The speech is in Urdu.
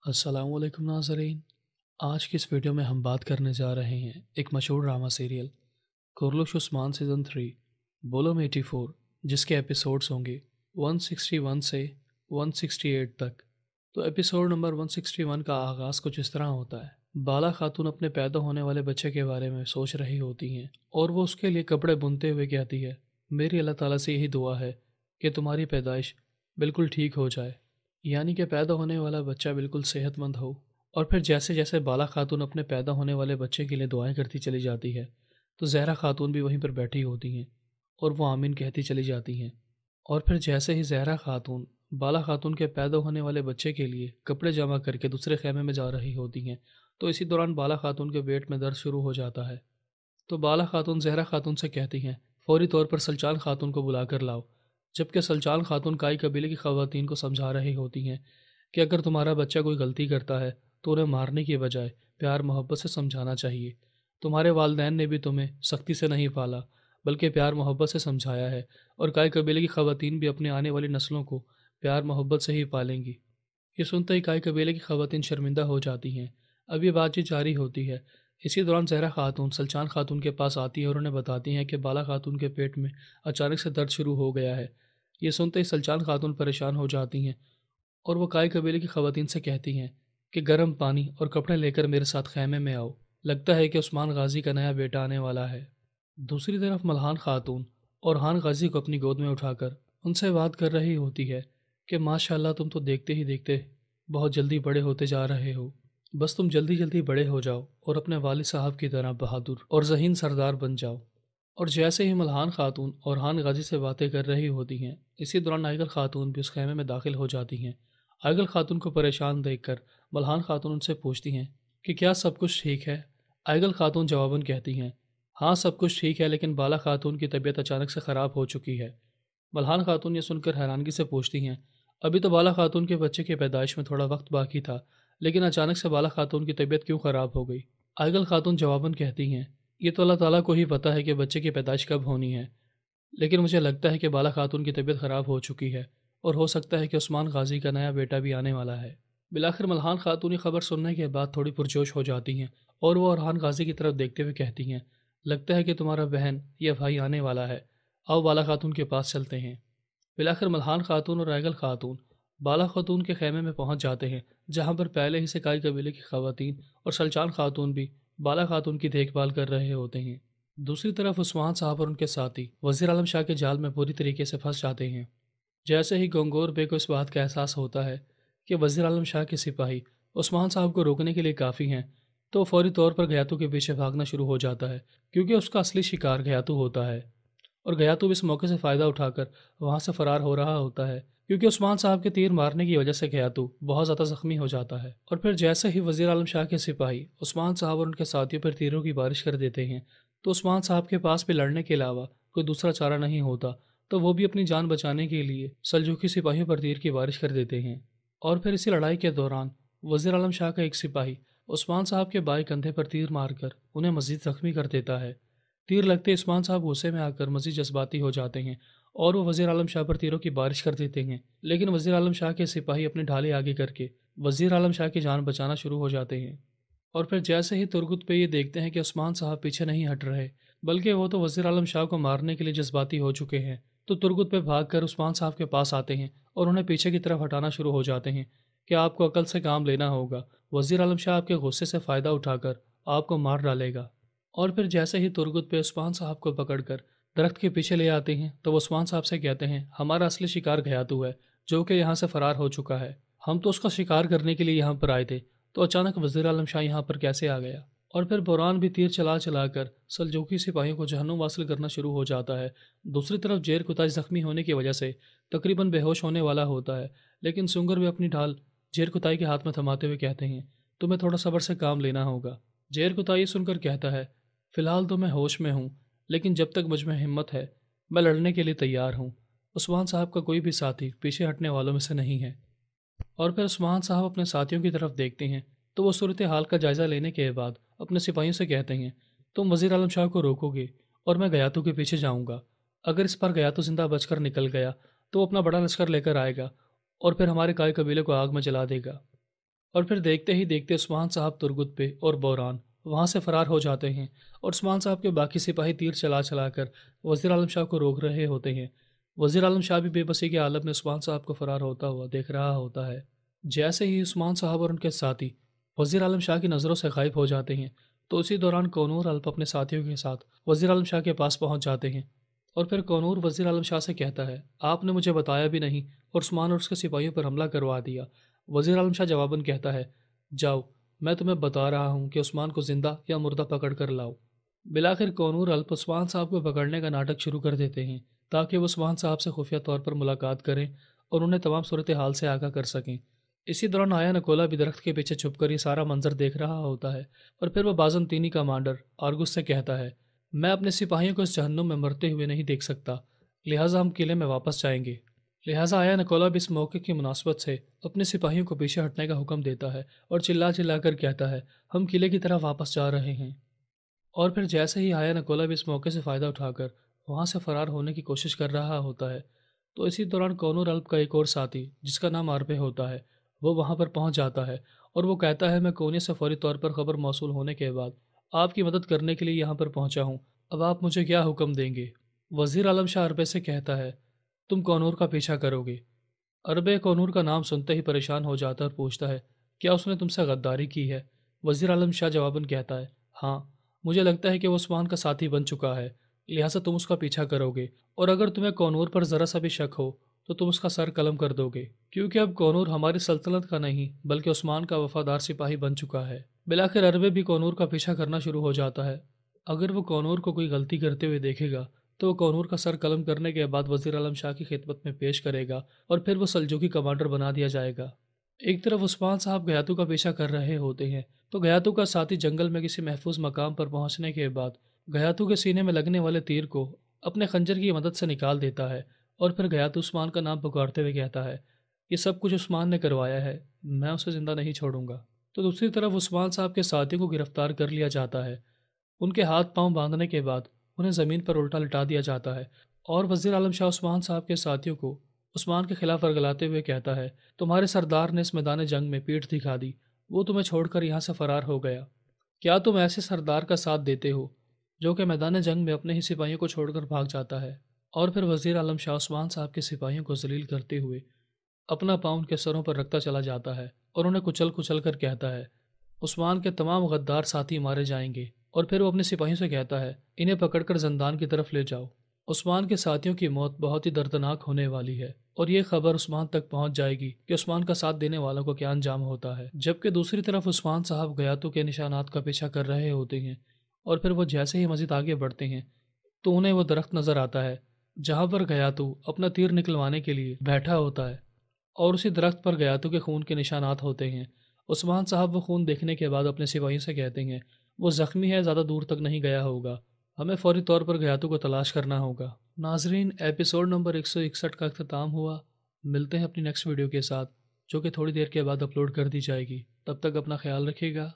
السلام علیکم ناظرین، آج کی اس ویڈیو میں ہم بات کرنے جا رہے ہیں ایک مشہور ڈرامہ سیریل کورلوش عثمان سیزن 3 بولوم 84، جس کے ایپیسوڈز ہوں گے 161 سے 168 تک۔ تو ایپیسوڈ نمبر 161 کا آغاز کچھ اس طرح ہوتا ہے۔ بالا خاتون اپنے پیدا ہونے والے بچے کے بارے میں سوچ رہی ہوتی ہیں اور وہ اس کے لیے کپڑے بنتے ہوئے کہتی ہے، میری اللہ تعالیٰ سے یہی دعا ہے کہ تمہاری پیدائش بالکل ٹھیک ہو جائے، یعنی کہ پیدا ہونے والا بچہ بالکل صحت مند ہو۔ اور پھر جیسے جیسے بالا خاتون اپنے پیدا ہونے والے بچے کے لیے دعائیں کرتی چلی جاتی ہے تو زہرا خاتون بھی وہیں پر بیٹھی ہوتی ہیں اور وہ آمین کہتی چلی جاتی ہیں۔ اور پھر جیسے ہی زہرا خاتون بالا خاتون کے پیدا ہونے والے بچے کے لیے کپڑے جمع کر کے دوسرے خیمے میں جا رہی ہوتی ہیں تو اسی دوران بالا خاتون کے پیٹ میں درد شروع ہو جاتا ہے۔ تو بالا خاتون زہرا خاتون سے کہتی ہیں فوری طور پر سلچان خاتون کو بلا کر لاؤ، جبکہ سلچان خاتون کائی قبیلے کی خواتین کو سمجھا رہی ہوتی ہیں کہ اگر تمہارا بچہ کوئی غلطی کرتا ہے تو انہیں مارنے کی بجائے پیار محبت سے سمجھانا چاہیے۔ تمہارے والدین نے بھی تمہیں سختی سے نہیں پالا بلکہ پیار محبت سے سمجھایا ہے، اور کائی قبیلے کی خواتین بھی اپنے آنے والی نسلوں کو پیار محبت سے ہی پالیں گی۔ یہ سنتے ہی کائی قبیلے کی خواتین شرمندہ ہو جاتی ہیں۔ اب یہ بات چیت جاری ہوتی ہے۔ اسی دوران زہرا خاتون سلچان خاتون کے پاس آتی ہے اور انہیں بتاتی ہیں کہ بالا خاتون کے پیٹ میں اچانک سے درد شروع ہو گیا ہے۔ یہ سنتے ہی سلچان خاتون پریشان ہو جاتی ہیں اور وہ کائی قبیلے کی خواتین سے کہتی ہیں کہ گرم پانی اور کپڑے لے کر میرے ساتھ خیمے میں آؤ، لگتا ہے کہ عثمان غازی کا نیا بیٹا آنے والا ہے۔ دوسری طرف ملہان خاتون اورحان غازی کو اپنی گود میں اٹھا کر ان سے بات کر رہی ہوتی ہے کہ ماشاءاللہ تم تو دیکھتے ہی دیکھتے بہت جلدی بڑے ہوتے جا رہے ہو، بس تم جلدی جلدی بڑے ہو جاؤ اور اپنے والد صاحب کی طرح بہادر اور ذہین سردار بن جاؤ۔ اور جیسے ہی ملہان خاتون اورحان غازی سے باتیں کر رہی ہوتی ہیں اسی دوران آئگل خاتون بھی اس خیمے میں داخل ہو جاتی ہیں۔ آئگل خاتون کو پریشان دیکھ کر ملہان خاتون ان سے پوچھتی ہیں کہ کیا سب کچھ ٹھیک ہے؟ آئگل خاتون جواباً کہتی ہیں ہاں سب کچھ ٹھیک ہے، لیکن بالا خاتون کی طبیعت اچانک سے خراب ہو چکی ہے۔ ملہان خاتون یہ سن کر حیرانگی سے پوچھتی ہیں ابھی تو بالا خاتون کے بچے کی پیدائش میں تھوڑا وقت باقی تھا، لیکن اچانک سے بالا خاتون کی طبیعت کیوں خراب ہو گئی؟ آئگل خاتون جواباً کہتی ہیں یہ تو اللہ تعالیٰ کو ہی پتہ ہے کہ بچے کی پیدائش کب ہونی ہے، لیکن مجھے لگتا ہے کہ بالا خاتون کی طبیعت خراب ہو چکی ہے اور ہو سکتا ہے کہ عثمان غازی کا نیا بیٹا بھی آنے والا ہے۔ بالآخر ملہان خاتون یہ خبر سننے کے بعد تھوڑی پرجوش ہو جاتی ہیں اور وہ اورحان غازی کی طرف دیکھتے ہوئے کہتی ہیں لگتا ہے کہ تمہارا بہن یا بھائی آنے والا ہے، آؤ بالا خاتون کے پاس چلتے ہیں۔ بالآخر ملہان خاتون اور آئگل خاتون بالا خاتون کے خیمے میں پہنچ جاتے ہیں، جہاں پر پہلے ہی سے کائی قبیلے کی خواتین اور سلچان خاتون بھی بالا خاتون کی دیکھ بھال کر رہے ہوتے ہیں۔ دوسری طرف عثمان صاحب اور ان کے ساتھی وزیر عالم شاہ کے جال میں پوری طریقے سے پھنس جاتے ہیں۔ جیسے ہی گنگور بے کو اس بات کا احساس ہوتا ہے کہ وزیر عالم شاہ کے سپاہی عثمان صاحب کو روکنے کے لیے کافی ہیں تو فوری طور پر گیاتو کے پیچھے بھاگنا شروع ہو جاتا ہے، کیونکہ اس کا اصلی شکار گیاتو ہوتا ہے۔ اور گیاتو بھی اس موقع سے فائدہ اٹھا کر وہاں سے فرار ہو رہا ہوتا ہے، کیونکہ عثمان صاحب کے تیر مارنے کی وجہ سے گیاتو بہت زیادہ زخمی ہو جاتا ہے۔ اور پھر جیسے ہی وزیر عالم شاہ کے سپاہی عثمان صاحب اور ان کے ساتھیوں پر تیروں کی بارش کر دیتے ہیں تو عثمان صاحب کے پاس بھی لڑنے کے علاوہ کوئی دوسرا چارہ نہیں ہوتا، تو وہ بھی اپنی جان بچانے کے لیے سلجوقی سپاہیوں پر تیر کی بارش کر دیتے ہیں۔ اور پھر اسی لڑائی کے دوران وزیر عالم شاہ کا ایک سپاہی عثمان صاحب کے بائیں کندھے پر تیر مار کر انہیں مزید زخمی کر دیتا ہے۔ تیر لگتے عثمان صاحب غصے میں آ کر مزید جذباتی ہو جاتے ہیں اور وہ وزیر عالم شاہ پر تیروں کی بارش کر دیتے ہیں، لیکن وزیر عالم شاہ کے سپاہی اپنے ڈھالے آگے کر کے وزیر عالم شاہ کی جان بچانا شروع ہو جاتے ہیں۔ اور پھر جیسے ہی ترگت پہ یہ دیکھتے ہیں کہ عثمان صاحب پیچھے نہیں ہٹ رہے بلکہ وہ تو وزیر عالم شاہ کو مارنے کے لیے جذباتی ہو چکے ہیں، تو ترگت پہ بھاگ کر عثمان صاحب کے پاس آتے ہیں اور انہیں پیچھے کی طرف ہٹانا شروع ہو جاتے ہیں کہ آپ کو عقل سے کام لینا ہوگا، وزیر عالم شاہ آپ کے غصے سے فائدہ اٹھا کر آپ کو مار ڈالے گا۔ اور پھر جیسے ہی ترگت پہ عثمان صاحب کو پکڑ کر درخت کے پیچھے لے آتے ہیں تو وہ عثمان صاحب سے کہتے ہیں ہمارا اصلی شکار گیاتو ہے جو کہ یہاں سے فرار ہو چکا ہے، ہم تو اس کا شکار کرنے کے لیے یہاں پر آئے تھے، تو اچانک وزیر عالم شاہ یہاں پر کیسے آ گیا؟ اور پھر بوران بھی تیر چلا چلا کر سلجوقی سپاہیوں کو جہنم واصل کرنا شروع ہو جاتا ہے۔ دوسری طرف جیر کتائی زخمی ہونے کی وجہ سے تقریباً بے ہوش ہونے والا ہوتا ہے، لیکن سنگر بھی اپنی ڈھال جیر کتائی کے ہاتھ میں تھماتے ہوئے کہتے ہیں تمہیں تھوڑا صبر سے کام لینا ہوگا۔ جیر کتائی سن کر کہتا ہے فی الحال تو میں ہوش میں ہوں، لیکن جب تک مجھ میں ہمت ہے میں لڑنے کے لیے تیار ہوں۔ عثمان صاحب کا کوئی بھی ساتھی پیچھے ہٹنے والوں میں سے نہیں ہے۔ اور پھر عثمان صاحب اپنے ساتھیوں کی طرف دیکھتے ہیں تو وہ صورتحال کا جائزہ لینے کے بعد اپنے سپاہیوں سے کہتے ہیں تم وزیر عالم شاہ کو روکو گے اور میں گیاتو کے پیچھے جاؤں گا، اگر اس پر گیاتو زندہ بچ کر نکل گیا تو وہ اپنا بڑا لشکر لے کر آئے گا اور پھر ہمارے کائی قبیلے کو آگ میں جلا دے گا۔ اور پھر دیکھتے ہی دیکھتے عثمان صاحب ترگت پہ اور بوران وہاں سے فرار ہو جاتے ہیں، اور عثمان صاحب کے باقی سپاہی تیر چلا چلا کر وزیر عالم شاہ کو روک رہے ہوتے ہیں۔ وزیر عالم شاہ بھی بے بسی کے عالم میں عثمان صاحب کو فرار ہوتا ہوا دیکھ رہا ہوتا ہے۔ جیسے ہی عثمان صاحب اور ان کے ساتھی وزیر عالم شاہ کی نظروں سے غائب ہو جاتے ہیں، تو اسی دوران کونور الپ اپنے ساتھیوں کے ساتھ وزیر عالم شاہ کے پاس پہنچ جاتے ہیں، اور پھر کونور وزیر عالم شاہ سے کہتا ہے، آپ نے مجھے بتایا بھی نہیں اور عثمان اور اس کے سپاہیوں پر حملہ کروا دیا۔ وزیر عالم شاہ جواباً کہتا ہے، جاؤ، میں تمہیں بتا رہا ہوں کہ عثمان کو زندہ یا مردہ پکڑ کر لاؤ۔ بلاخر کونور الپ عثمان صاحب کو پکڑنے کا ناٹک شروع کر دیتے ہیں تاکہ وہ عثمان صاحب سے خفیہ طور پر ملاقات کریں اور انہیں تمام صورتحال سے آگاہ کر سکیں۔ اسی دوران آیا نکولا بھی درخت کے پیچھے چھپ کر یہ سارا منظر دیکھ رہا ہوتا ہے، اور پھر وہ بازنطینی کمانڈر آرگس سے کہتا ہے، میں اپنے سپاہیوں کو اس جہنم میں مرتے ہوئے نہیں دیکھ سکتا، لہٰذا ہم قلعے میں واپس جائیں گے۔ لہٰذا آیا نکولا بھی اس موقع کی مناسبت سے اپنے سپاہیوں کو پیچھے ہٹنے کا حکم دیتا ہے اور چلا چلا کر کہتا ہے، ہم قلعے کی طرف واپس جا رہے ہیں۔ اور پھر جیسے ہی آیا نکولا بھی اس موقع سے فائدہ اٹھا کر وہاں سے فرار ہونے کی کوشش کر رہا ہوتا ہے، تو اسی دوران کونور الپ کا ایک اور ساتھی جس کا نام آرپے ہوتا ہے وہ وہاں پر پہنچ جاتا ہے، اور وہ کہتا ہے، میں کونیا سے فوری طور پر خبر موصول ہونے کے بعد آپ کی مدد کرنے کے لیے یہاں پر پہنچا ہوں، اب آپ مجھے کیا حکم دیں گے؟ وزیر عالم شاہ عربے سے کہتا ہے، تم کونور کا پیچھا کرو گے۔ عربے کونور کا نام سنتے ہی پریشان ہو جاتا ہے اور پوچھتا ہے، کیا اس نے تم سے غداری کی ہے؟ وزیر عالم شاہ جواباً کہتا ہے، ہاں، مجھے لگتا ہے کہ وہ عثمان کا ساتھی بن چکا ہے، لہٰذا تم اس کا پیچھا کرو گے، اور اگر تمہیں کونور پر ذرا سا بھی شک ہو تو تم اس کا سر قلم کر دو گے، کیونکہ اب کونور ہماری سلطنت کا نہیں بلکہ عثمان کا وفادار سپاہی بن چکا ہے۔ بلاخر عربے بھی کونور کا پیچھا کرنا شروع ہو جاتا ہے۔ اگر وہ کونور کو کوئی غلطی کرتے ہوئے دیکھے گا تو وہ کونور کا سر قلم کرنے کے بعد وزیر عالم شاہ کی خدمت میں پیش کرے گا، اور پھر وہ سلجوقی کمانڈر بنا دیا جائے گا۔ ایک طرف عثمان صاحب گیاتو کا پیچھا کر رہے ہوتے ہیں تو گیاتو کا ساتھی جنگل میں کسی محفوظ مقام پر پہنچنے کے بعد گیاتو کے سینے میں لگنے والے تیر کو اپنے خنجر کی مدد سے نکال دیتا ہے، اور پھر گیاتو عثمان کا نام پکارتے ہوئے کہتا ہے، یہ سب کچھ عثمان نے کروایا ہے، میں اسے زندہ نہیں چھوڑوں گا۔ تو دوسری طرف عثمان صاحب کے ساتھیوں کو گرفتار کر لیا جاتا ہے، ان کے ہاتھ پاؤں باندھنے کے بعد انہیں زمین پر الٹا لٹا دیا جاتا ہے، اور وزیر عالم شاہ عثمان صاحب کے ساتھیوں کو عثمان کے خلاف ورگلاتے ہوئے کہتا ہے، تمہارے سردار نے اس میدان جنگ میں پیٹھ دکھا دی، وہ تمہیں چھوڑ کر یہاں سے فرار ہو گیا، کیا تم ایسے سردار کا ساتھ دیتے ہو جو کہ میدان جنگ میں اپنے ہی سپاہیوں کو چھوڑ کر بھاگ جاتا ہے؟ اور پھر وزیر عالم شاہ عثمان صاحب کے سپاہیوں کو ذلیل کرتے ہوئے اپنا پاؤں ان کے سروں پر رکھتا چلا جاتا ہے اور انہیں کچل کچل کر کہتا ہے، عثمان کے تمام غدار ساتھی مارے جائیں گے، اور پھر وہ اپنے سپاہیوں سے کہتا ہے، انہیں پکڑ کر زندان کی طرف لے جاؤ۔ عثمان کے ساتھیوں کی موت بہت ہی دردناک ہونے والی ہے، اور یہ خبر عثمان تک پہنچ جائے گی کہ عثمان کا ساتھ دینے والوں کو کیا انجام ہوتا ہے، جبکہ دوسری طرف عثمان صاحب گیاتو کے نشانات کا پیچھا کر رہے ہوتے ہیں، اور پھر وہ جیسے ہی مزید آگے بڑھتے ہیں تو انہیں وہ درخت نظر آتا ہے جہاں پر گیاتو اپنا تیر نکلوانے کے لیے بیٹھا ہوتا ہے، اور اسی درخت پر گیاتو کے خون کے نشانات ہوتے ہیں۔ عثمان صاحب وہ خون دیکھنے کے بعد اپنے سپاہیوں سے کہتے ہیں، وہ زخمی ہے، زیادہ دور تک نہیں گیا ہوگا، ہمیں فوری طور پر گیاتو کو تلاش کرنا ہوگا۔ ناظرین، ایپیسوڈ نمبر 161 کا اختتام ہوا۔ ملتے ہیں اپنی نیکسٹ ویڈیو کے ساتھ جو کہ تھوڑی دیر کے بعد اپلوڈ کر دی جائے گی۔ تب تک اپنا خیال رکھیے گا۔